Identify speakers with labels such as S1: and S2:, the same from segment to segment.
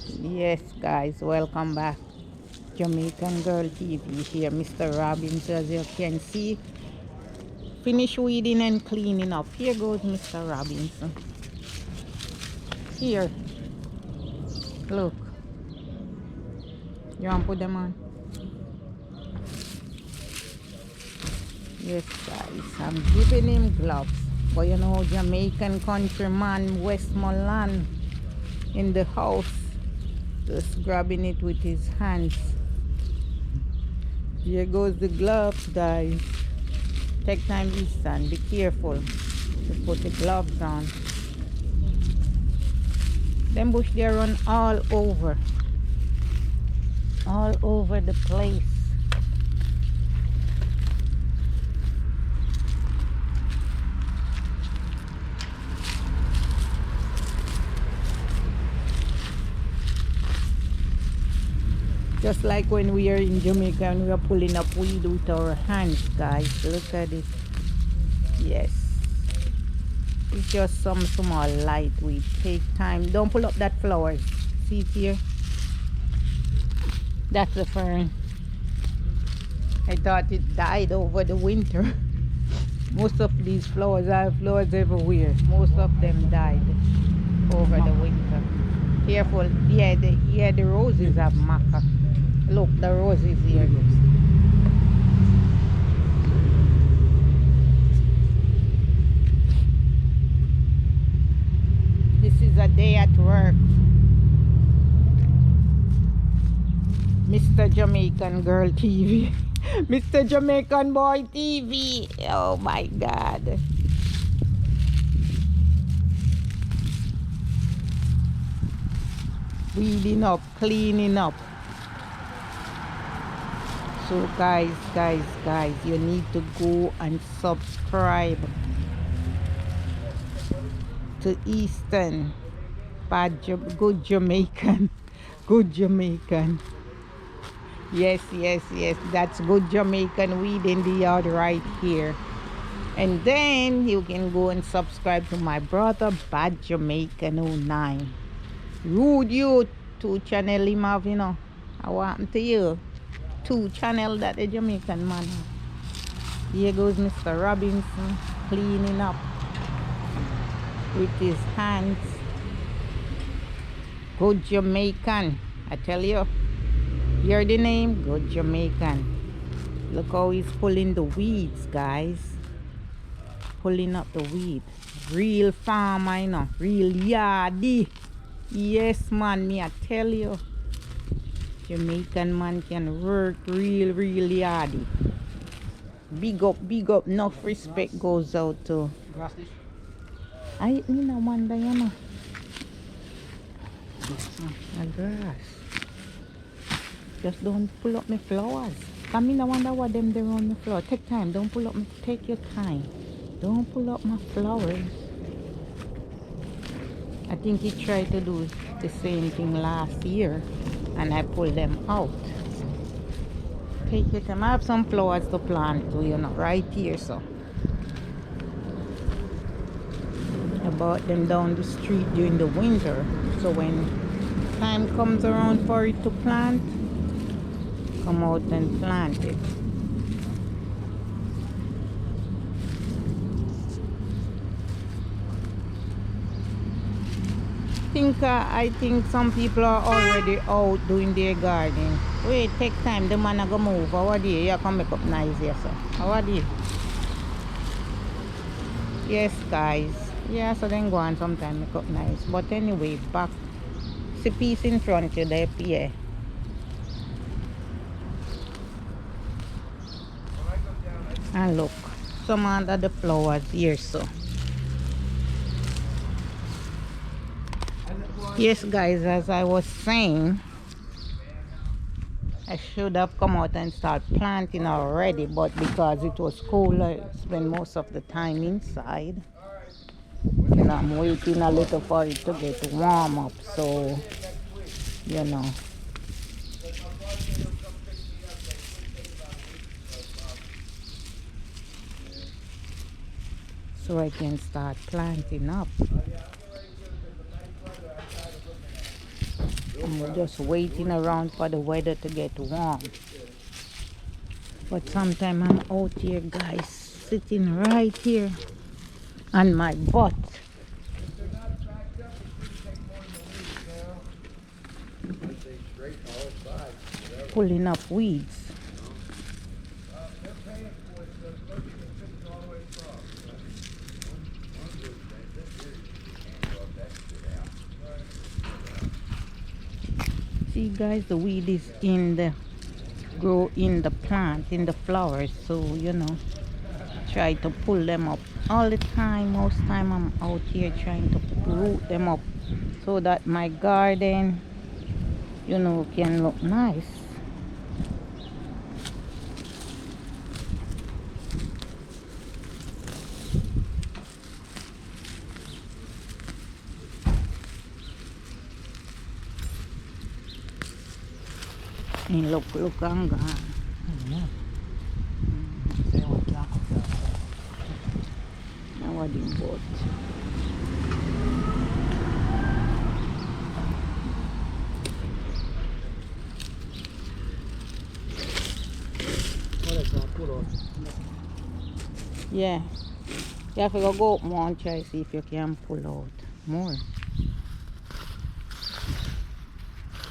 S1: Yes, guys, welcome back. Jamaican Girl TV here, Mr. Robbins, as you can see. Finish weeding and cleaning up. Here goes Mr. Robinson. Here, look. You want to put them on? Yes, guys, I'm giving him gloves. But you know, Jamaican countryman Westmoreland in the house, just grabbing it with his hands. Here goes the gloves, guys. Take time, Easton. Be careful to put the gloves on. Them bush they run all over the place. Just like when we are in Jamaica and we are pulling up weed with our hands, guys. Look at it. Yes. It's just some small light weed. Take time. Don't pull up that flowers. See it here? That's the fern. I thought it died over the winter. Most of these flowers, I have flowers everywhere. Most of them died over the winter. Careful. Yeah, the roses have maca. Look, the roses here. This is a day at work. Mr. Jamaican Girl TV. Mr. Jamaican Boy TV. Oh my God. Weeding up, cleaning up. So guys, you need to go and subscribe to Easton. Good Jamaican. Good Jamaican. Yes, that's good Jamaican weed in the yard right here. And then you can go and subscribe to my brother Bad Jamaican 09. Rude you, 2 channel him have, you know. I want to you. 2 channel that the Jamaican man have. Here goes Mr. Robinson cleaning up with his hands. Good Jamaican, I tell you. Hear the name? Good Jamaican. Look how he's pulling the weeds, guys. Pulling up the weed. Real farmer, you know. Real yardy. Yes, man, me I tell you. Jamaican man can work real yardy. Big up. Enough respect goes out to. I no wonder, you know. A grass. Just don't pull up my flowers. Come in, I wonder what them there on the floor. Take time. Don't pull up. Take your time. Don't pull up my flowers. I think he tried to do the same thing last year, and I pulled them out. Take your time. I have some flowers to plant too, you know, right here. So I bought them down the street during the winter. So when time comes around for it to plant, come out and plant it. I think some people are already out doing their gardening. Wait, take time. The man go move. How are you? You can make up nice here, so. How are you? Yes, guys. Yeah, so then go on sometime make up nice. But anyway, back. See piece in front you there, yeah. And look, some under the flowers here, so. Yes, guys, as I was saying, I should have come out and start planting already, but because it was cold, I spent most of the time inside. And I'm waiting a little for it to get warm up, so, you know. So I can start planting up. And we're just waiting around for the weather to get warm. But sometime I'm out here, guys, sitting right here on my butt, pulling up weeds. See, guys, the weed is in the grow in the plant, in the flowers, so you know, try to pull them up all the time. Most time I'm out here trying to root them up so that my garden, you know, can look nice. And look ang gana. Nawa din bot. Yeah. You have to go up more and try see if you can pull out more.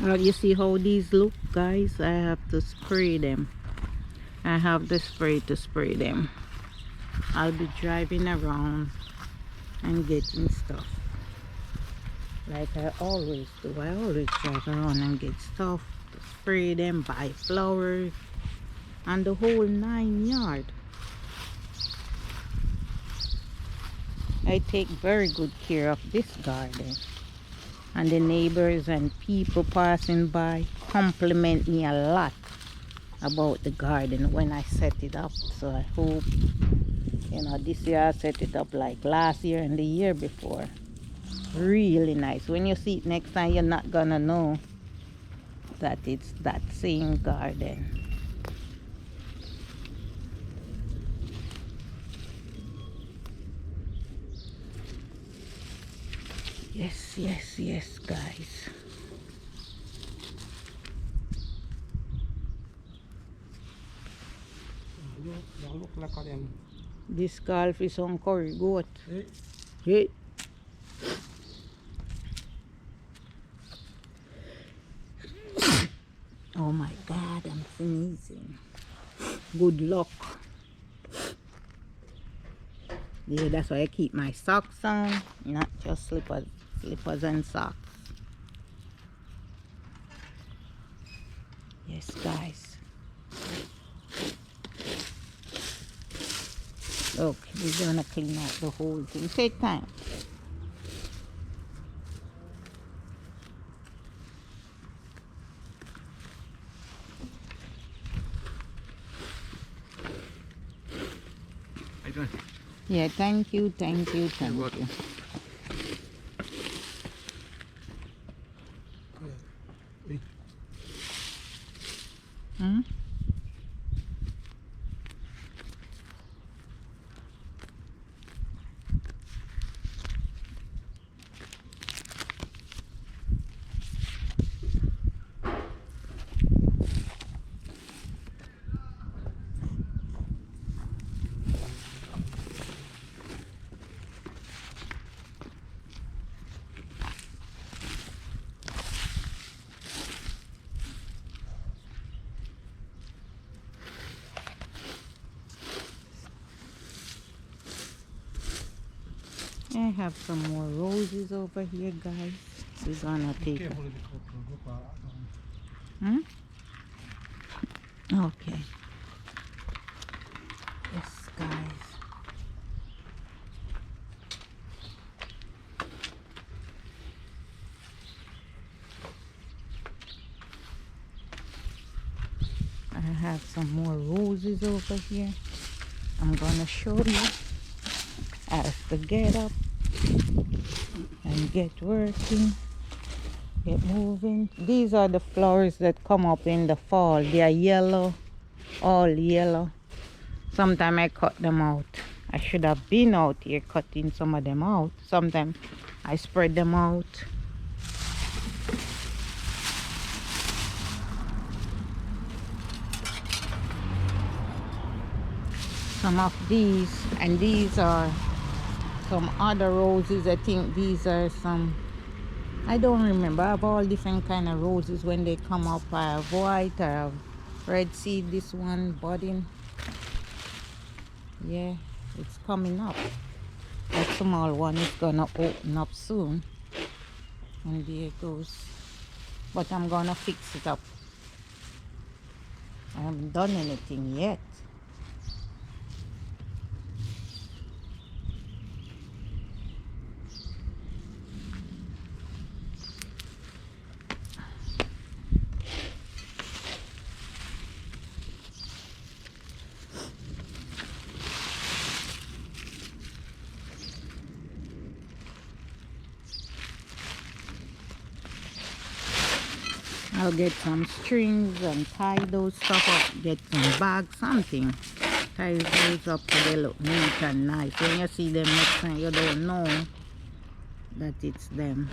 S1: Well, you see how these look, guys? I have to spray them. I have the spray to spray them. I'll be driving around and getting stuff like I always do. I always drive around and get stuff to spray them, buy flowers, and the whole 9 yard. I take very good care of this garden, and the neighbors and people passing by compliment me a lot about the garden when I set it up. So I hope, you know, this year I set it up like last year and the year before. Really nice. When you see it next time, you're not gonna know that it's that same garden. Yes, yes, yes, guys. This calf is on curry goat. Hey. Oh my God, I'm sneezing. Good luck. Yeah, that's why I keep my socks on, not just slippers and socks. Yes, guys. Okay, we're gonna clean out the whole thing. Take time.
S2: How you doing?
S1: Yeah, thank you, thank you, thank
S2: You're
S1: you.
S2: welcome.
S1: Hmm? I have some more roses over here, guys. We're gonna take it. Hmm? Okay. Yes, guys. I have some more roses over here. I'm gonna show you as to get up and get working, get moving. These are the flowers that come up in the fall. They are yellow, all yellow. Sometimes I cut them out. I should have been out here cutting some of them out. Sometimes I spread them out. some of these, and these are some other roses. I think these are some, I don't remember. I have all different kind of roses when they come up. I have white, I have red seed. This one budding, yeah, it's coming up. That small one is gonna open up soon, and there it goes. But I'm gonna fix it up. I haven't done anything yet. I'll get some strings and tie those stuff up, get some bags, something. Tie those up so they look neat and nice. When you see them next time, you don't know that it's them.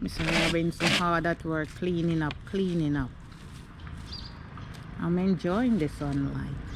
S1: Mr. Robinson hard at work cleaning up. I'm enjoying the sunlight.